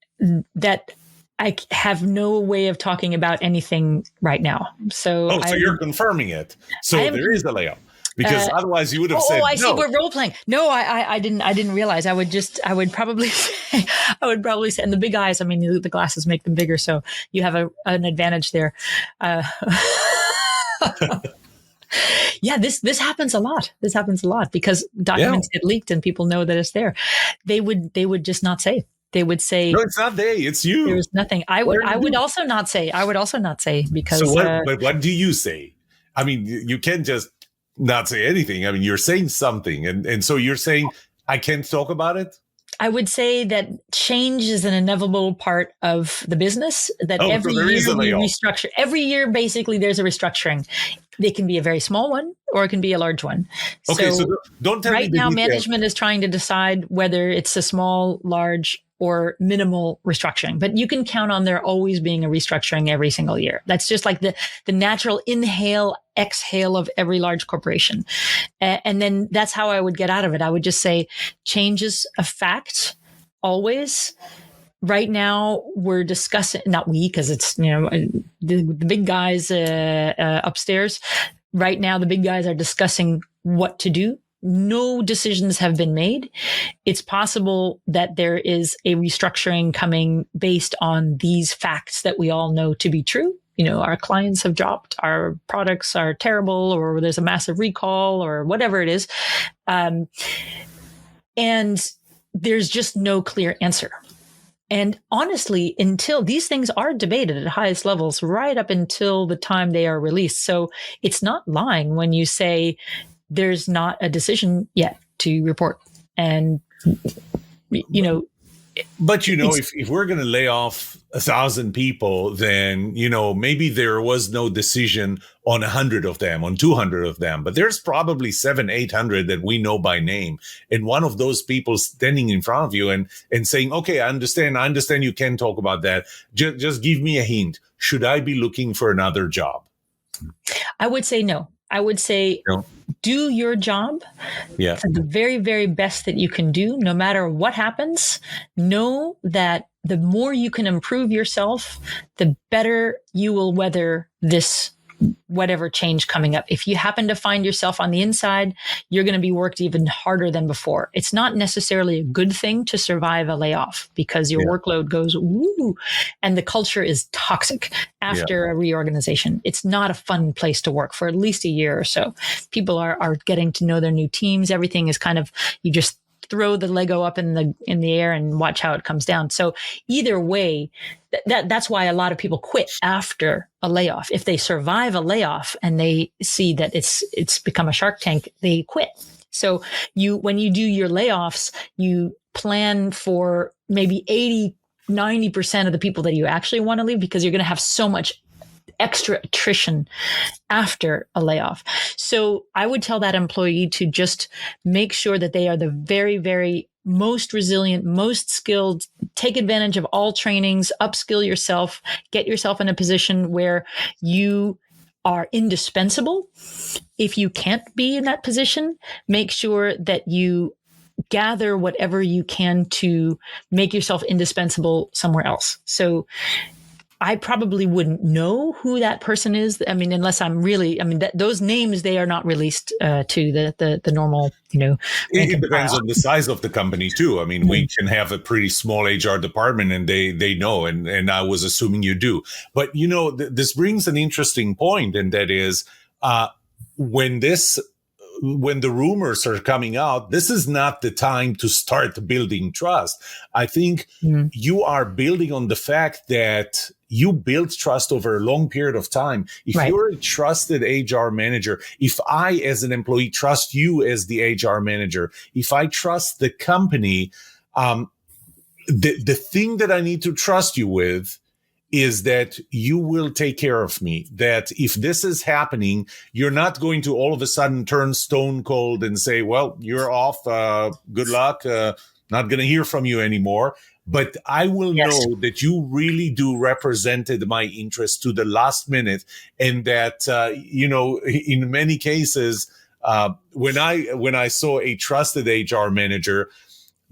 that I have no way of talking about anything right now. So you're confirming it. So there is a layoff, because otherwise you would have said, I see. We're role playing. No, I didn't realize. I would probably say, and the big eyes, I mean, the glasses make them bigger. So you have an advantage there. Yeah, this happens a lot. This happens a lot because documents get leaked and people know that it's there. They would just not say. They would say, "No, it's not they. It's you." There's nothing. I would also not say because. So but what do you say? I mean, you can't just not say anything. I mean, you're saying something, and so you're saying I can't talk about it. I would say that change is an inevitable part of the business, that every year we restructure. Every year, basically, there's a restructuring. It can be a very small one or it can be a large one. Okay, so don't tell me. Right now, management is trying to decide whether it's a small, large, or minimal restructuring. But you can count on there always being a restructuring every single year. That's just like the natural inhale, exhale of every large corporation. And then that's how I would get out of it. I would just say change is a fact always. Right now, we're discussing, not we, because it's, the big guys upstairs. Right now, the big guys are discussing what to do. No decisions have been made. It's possible that there is a restructuring coming based on these facts that we all know to be true. Our clients have dropped, our products are terrible, or there's a massive recall, or whatever it is. And there's just no clear answer. And honestly, until these things are debated at highest levels, right up until the time they are released. So it's not lying when you say there's not a decision yet to report. And, But if we're going to lay off 1,000 people, then, maybe there was no decision on 100 of them, on 200 of them, but there's probably 700-800 that we know by name. And one of those people standing in front of you and saying, okay, I understand you can talk about that. Just give me a hint. Should I be looking for another job? I would say no. I would say do your job for the very, very best that you can do, no matter what happens. Know that the more you can improve yourself, the better you will weather this whatever change coming up. If you happen to find yourself on the inside, you're going to be worked even harder than before. It's not necessarily a good thing to survive a layoff because your workload goes, woo, and the culture is toxic after a reorganization. It's not a fun place to work for at least a year or so. People are getting to know their new teams. Everything is kind of, you just throw the Lego up in the air and watch how it comes down. So either way, that's why a lot of people quit after a layoff. If they survive a layoff and they see that it's become a Shark Tank, they quit. So when you do your layoffs, you plan for maybe 80-90% of the people that you actually want to leave, because you're going to have so much extra attrition after a layoff. So I would tell that employee to just make sure that they are the very, very most resilient, most skilled, take advantage of all trainings, upskill yourself, get yourself in a position where you are indispensable. If you can't be in that position, make sure that you gather whatever you can to make yourself indispensable somewhere else. So I probably wouldn't know who that person is. I mean, unless those names, they are not released to the normal, It depends on the size of the company too. I mean, we can have a pretty small HR department and they know, and I was assuming you do. But, this brings an interesting point, and that is when the rumors are coming out, this is not the time to start building trust. I think you are building on the fact that you build trust over a long period of time. If you're a trusted HR manager, if I, as an employee, trust you as the HR manager, if I trust the company, the thing that I need to trust you with is that you will take care of me, that if this is happening, you're not going to all of a sudden turn stone cold and say, well, you're off, good luck, not going to hear from you anymore. But I will know that you really do represented my interest to the last minute, and that, in many cases, when I saw a trusted HR manager,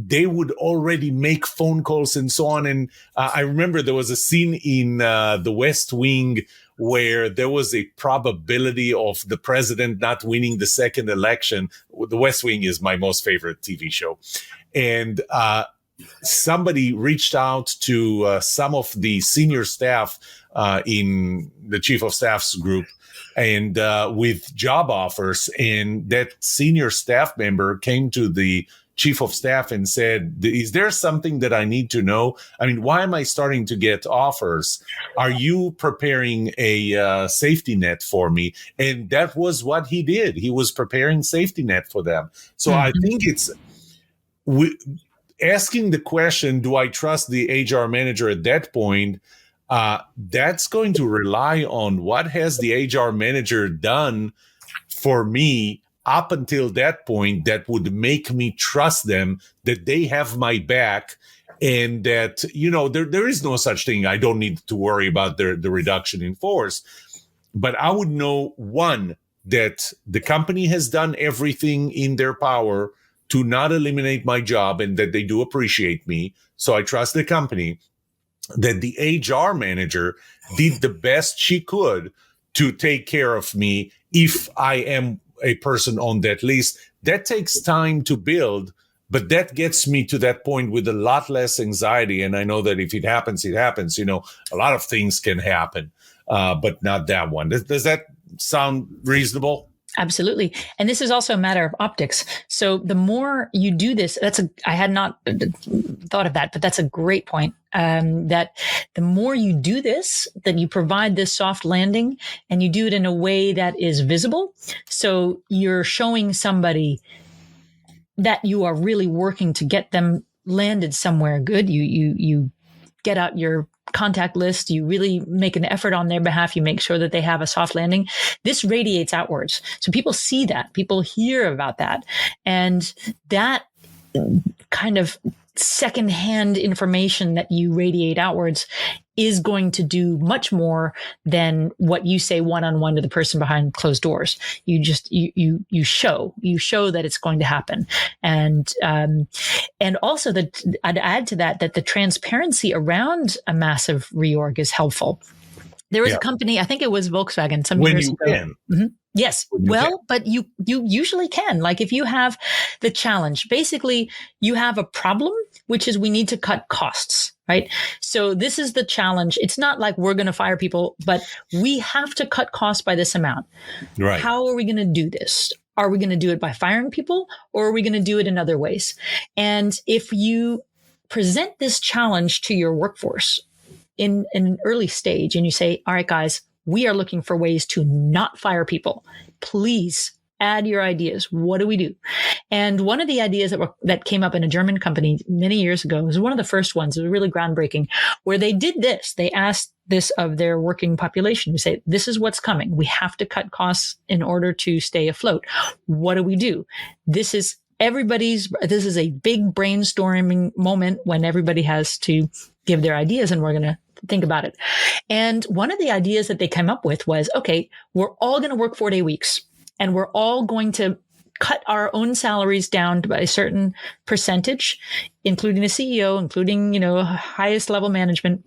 they would already make phone calls and so on. And I remember there was a scene in The West Wing where there was a probability of the president not winning the second election. The West Wing is my most favorite TV show. And somebody reached out to some of the senior staff in the chief of staff's group and with job offers. And that senior staff member came to the chief of staff and said, is there something that I need to know? I mean, why am I starting to get offers? Are you preparing a safety net for me? And that was what he did. He was preparing safety net for them. So I think it's asking the question, do I trust the HR manager at that point? That's going to rely on what has the HR manager done for me up until that point that would make me trust them, that they have my back, and that, there is no such thing. I don't need to worry about the reduction in force. But I would know, one, that the company has done everything in their power to not eliminate my job and that they do appreciate me. So I trust the company. That the HR manager did the best she could to take care of me if I am a person on that list. That takes time to build, but that gets me to that point with a lot less anxiety. And I know that if it happens, it happens. A lot of things can happen, but not that one. Does that sound reasonable? Absolutely. And this is also a matter of optics. So the more you do this, I had not thought of that, but that's a great point. That the more you do this, that you provide this soft landing and you do it in a way that is visible. So you're showing somebody that you are really working to get them landed somewhere good. You get out your contact list, you really make an effort on their behalf, you make sure that they have a soft landing. This radiates outwards. So people see that, people hear about that. And that kind of secondhand information that you radiate outwards is going to do much more than what you say one-on-one to the person behind closed doors. You just, you show that it's going to happen. And also that I'd add to that the transparency around a massive reorg is helpful. There was a company, I think it was Volkswagen some when years you ago. can. Mm-hmm. Yes. Well, can. but you usually can. Like if you have the challenge, basically you have a problem, which is we need to cut costs, right? So this is the challenge. It's not like we're going to fire people, but we have to cut costs by this amount. Right. How are we going to do this? Are we going to do it by firing people, or are we going to do it in other ways? And if you present this challenge to your workforce in an early stage and you say, all right, guys, we are looking for ways to not fire people. Please add your ideas. What do we do? And one of the ideas that came up in a German company many years ago was one of the first ones. It was really groundbreaking, where they did this. They asked this of their working population. We say, this is what's coming. We have to cut costs in order to stay afloat. What do we do? This is a big brainstorming moment when everybody has to give their ideas, and we're going to think about it. And one of the ideas that they came up with was, okay, we're all going to work 4-day weeks, and we're all going to cut our own salaries down by a certain percentage, including the CEO, including, highest level management,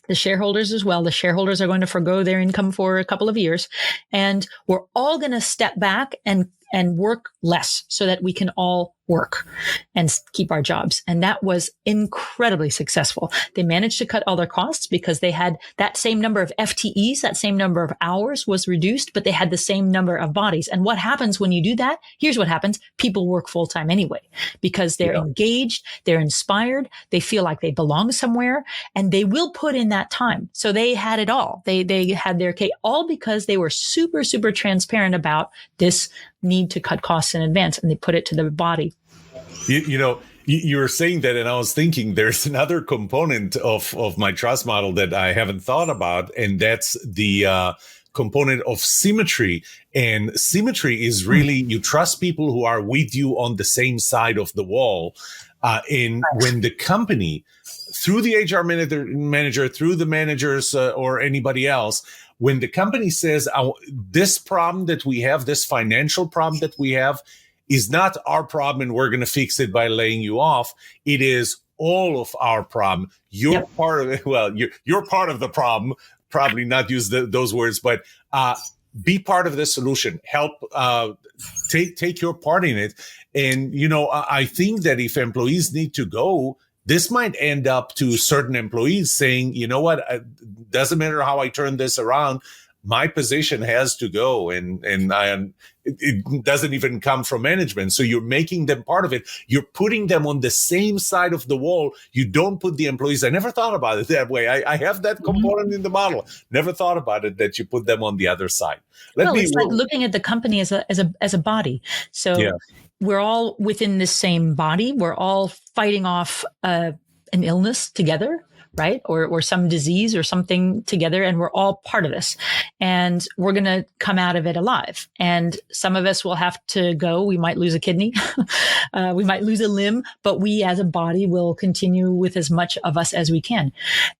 the shareholders as well. The shareholders are going to forgo their income for a couple of years, and we're all going to step back and work less so that we can all work and keep our jobs. And that was incredibly successful. They managed to cut all their costs because they had that same number of FTEs, that same number of hours was reduced, but they had the same number of bodies. And what happens when you do that? Here's what happens. People work full time anyway, because they're engaged, they're inspired, they feel like they belong somewhere, and they will put in that time. So they had it all. They had their cake, all because they were super, super transparent about this need to cut costs in advance, and they put it to the body. You were saying that, and I was thinking there's another component of my trust model that I haven't thought about, and that's the component of symmetry. And symmetry is really you trust people who are with you on the same side of the wall. When the company, through the HR manager, through the managers or anybody else, when the company says this problem that we have, this financial problem that we have, is not our problem and we're going to fix it by laying you off. It is all of our problem. You're part of it. Well, you're part of the problem. Probably not use those words, but be part of the solution. Help take your part in it. And I think that if employees need to go, this might end up to certain employees saying, you know what, doesn't matter how I turn this around, my position has to go, and it doesn't even come from management. So you're making them part of it. You're putting them on the same side of the wall. You don't put the employees. I never thought about it that way. I have that component in the model. Never thought about it that you put them on the other side. It's like looking at the company as a body. So we're all within the same body. We're all fighting off an illness together, right? Or some disease or something together. And we're all part of this, and we're going to come out of it alive. And some of us will have to go. We might lose a kidney. We might lose a limb, but we as a body will continue with as much of us as we can.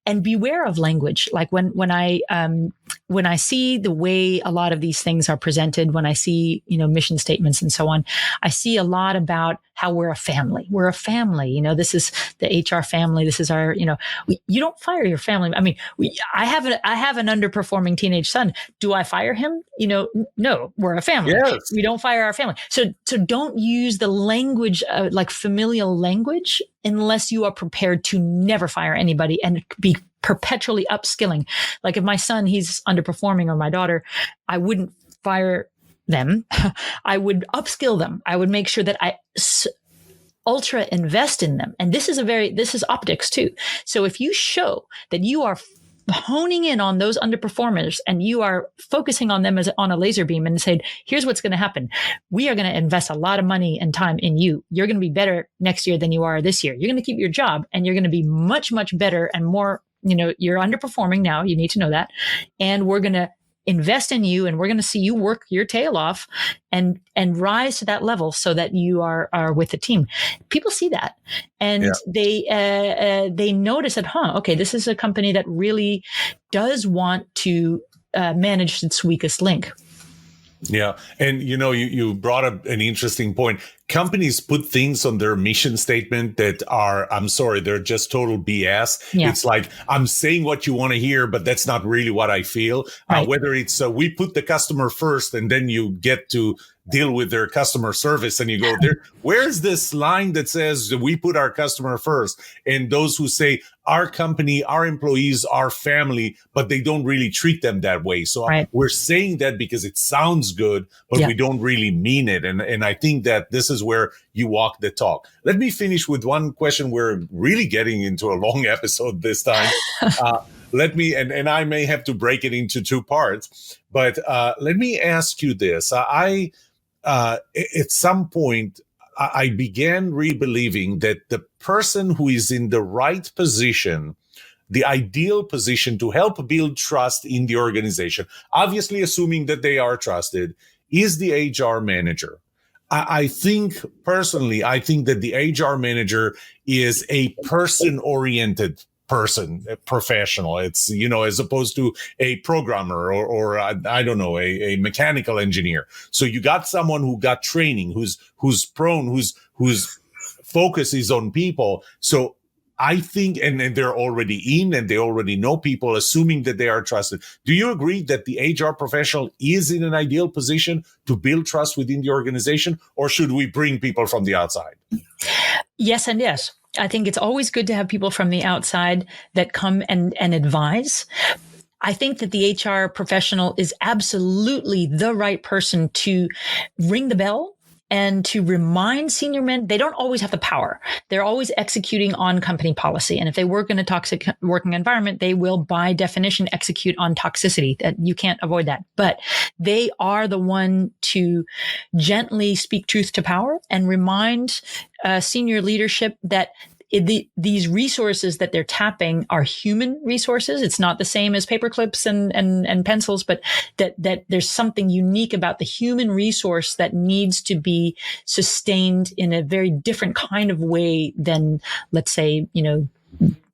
And beware of language. Like when I see the way a lot of these things are presented, when I see, mission statements and so on, I see a lot about how we're a family. We're a family. This is the HR family. This is our, you don't fire your family. I mean, I have an underperforming teenage son. Do I fire him? No, we're a family. Yes. We don't fire our family. So don't use the language, like familial language, unless you are prepared to never fire anybody and be perpetually upskilling. Like if my son, he's underperforming, or my daughter, I wouldn't fire them. I would upskill them. I would make sure that I ultra invest in them. And this is optics too. So if you show that you are honing in on those underperformers and you are focusing on them as on a laser beam and saying, here's what's going to happen. We are going to invest a lot of money and time in you. You're going to be better next year than you are this year. You're going to keep your job, and you're going to be much, much better and more, you're underperforming now. You need to know that. And we're going to invest in you, and we're going to see you work your tail off and rise to that level so that you are with the team. People see that, and they notice that, okay, this is a company that really does want to manage its weakest link. Yeah. And you brought up an interesting point. Companies put things on their mission statement that are, I'm sorry, they're just total BS. Yeah. It's like, I'm saying what you want to hear, but that's not really what I feel. Right. Whether it's, we put the customer first and then you get to deal with their customer service and you go there. Where's this line that says we put our customer first? And those who say our company, our employees, our family, but they don't really treat them that way. So Right. we're saying that because it sounds good, but Yeah. we don't really mean it. And I think that this is where you walk the talk. Let me finish with one question. We're really getting into a long episode this time. Let me, and I may have to break it into two parts, but let me ask you this. At some point, I began re-believing that the person who is in the right position, the ideal position to help build trust in the organization, obviously assuming that they are trusted, is the HR manager. I think personally, I think that the HR manager is a person-oriented person, a professional. It's, as opposed to a programmer or I don't know, a mechanical engineer. So you got someone who got training, who's prone, whose focus is on people. So I think, and they're already in and they already know people, assuming that they are trusted. Do you agree that the HR professional is in an ideal position to build trust within the organization, or should we bring people from the outside? Yes and yes. I think it's always good to have people from the outside that come and advise. I think that the HR professional is absolutely the right person to ring the bell and to remind senior men. They don't always have the power. They're always executing on company policy. And if they work in a toxic working environment, they will by definition execute on toxicity. That you can't avoid that. But they are the one to gently speak truth to power and remind senior leadership that these resources that they're tapping are human resources. It's not the same as paper clips and pencils, but that there's something unique about the human resource that needs to be sustained in a very different kind of way than, let's say,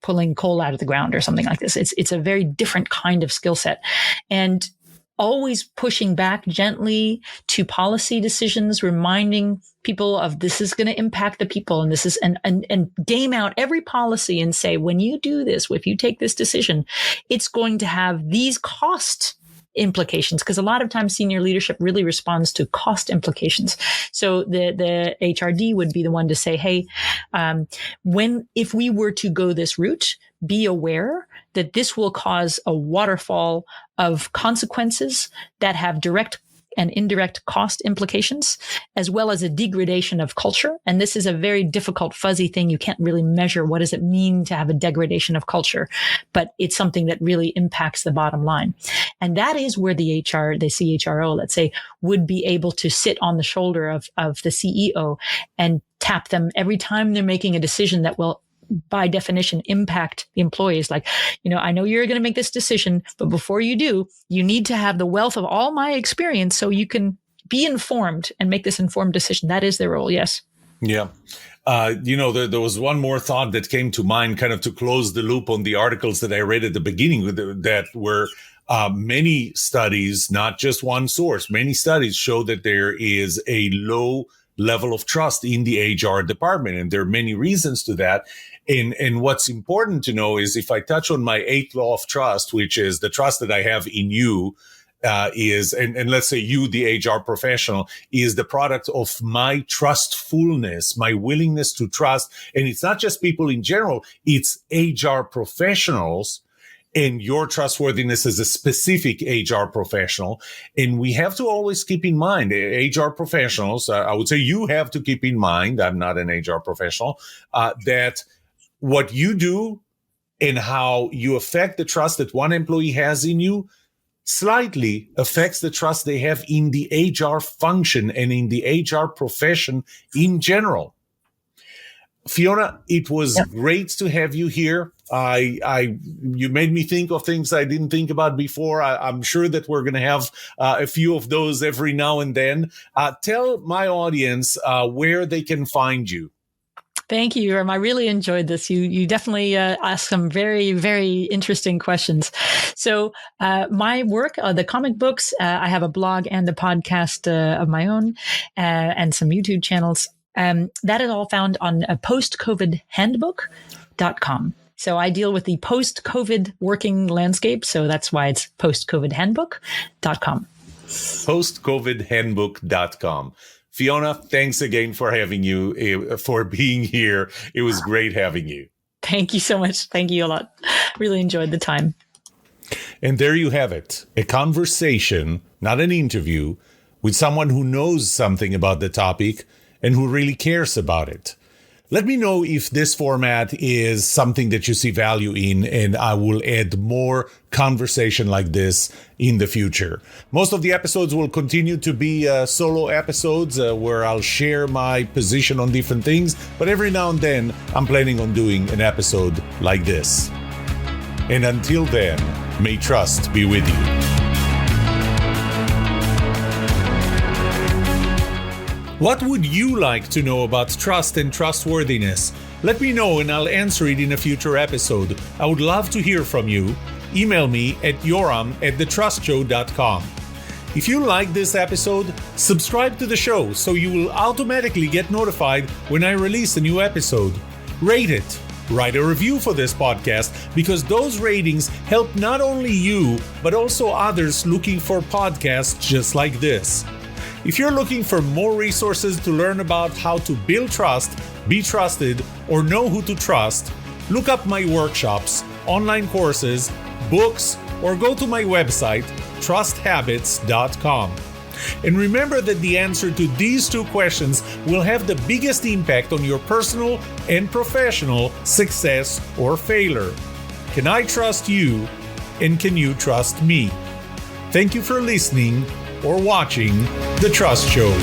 pulling coal out of the ground or something like this. It's a very different kind of skill set. And always pushing back gently to policy decisions, reminding people of this is going to impact the people, and this is and game out every policy and say, when you do this, if you take this decision, it's going to have these cost implications, because a lot of times senior leadership really responds to cost implications. So the HRD would be the one to say, hey, if we were to go this route, be aware that this will cause a waterfall of consequences that have direct and indirect cost implications, as well as a degradation of culture. And this is a very difficult, fuzzy thing. You can't really measure what does it mean to have a degradation of culture, but it's something that really impacts the bottom line. And that is where the CHRO, let's say, would be able to sit on the shoulder of the CEO and tap them every time they're making a decision that will, by definition, impact the employees. Like, I know you're going to make this decision, but before you do, you need to have the wealth of all my experience so you can be informed and make this informed decision. That is their role. Yes. Yeah. There was one more thought that came to mind, kind of to close the loop on the articles that I read at the beginning, that were many studies, not just one source, many studies show that there is a low level of trust in the HR department. And there are many reasons to that. And what's important to know is, if I touch on my 8th law of trust, which is the trust that I have in you, and let's say you, the HR professional, is the product of my trustfulness, my willingness to trust. And it's not just people in general, it's HR professionals, and your trustworthiness as a specific HR professional. And we have to always keep in mind, HR professionals, I would say you have to keep in mind, I'm not an HR professional, that what you do and how you affect the trust that one employee has in you slightly affects the trust they have in the HR function and in the HR profession in general. Fiona, it was great to have you here. You made me think of things I didn't think about before. I'm sure that we're going to have a few of those every now and then. Tell my audience where they can find you. Thank you, Yoram. I really enjoyed this. You definitely asked some very, very interesting questions. So my work, the comic books, I have a blog and a podcast of my own and some YouTube channels. That is all found on postcovidhandbook.com. So I deal with the post-COVID working landscape. So that's why it's postcovidhandbook.com. Postcovidhandbook.com. Fiona, thanks again for for being here. It was great having you. Thank you so much. Thank you a lot. Really enjoyed the time. And there you have it. A conversation, not an interview, with someone who knows something about the topic and who really cares about it. Let me know if this format is something that you see value in, and I will add more conversation like this in the future. Most of the episodes will continue to be solo episodes where I'll share my position on different things, but every now and then I'm planning on doing an episode like this. And until then, may trust be with you. What would you like to know about trust and trustworthiness? Let me know and I'll answer it in a future episode. I would love to hear from you. Email me at yoram@thetrustshow.com. If you like this episode, subscribe to the show so you will automatically get notified when I release a new episode. Rate it. Write a review for this podcast because those ratings help not only you, but also others looking for podcasts just like this. If you're looking for more resources to learn about how to build trust, be trusted, or know who to trust, look up my workshops, online courses, books, or go to my website, trusthabits.com. And remember that the answer to these two questions will have the biggest impact on your personal and professional success or failure. Can I trust you? And can you trust me? Thank you for listening or watching The Trust Show.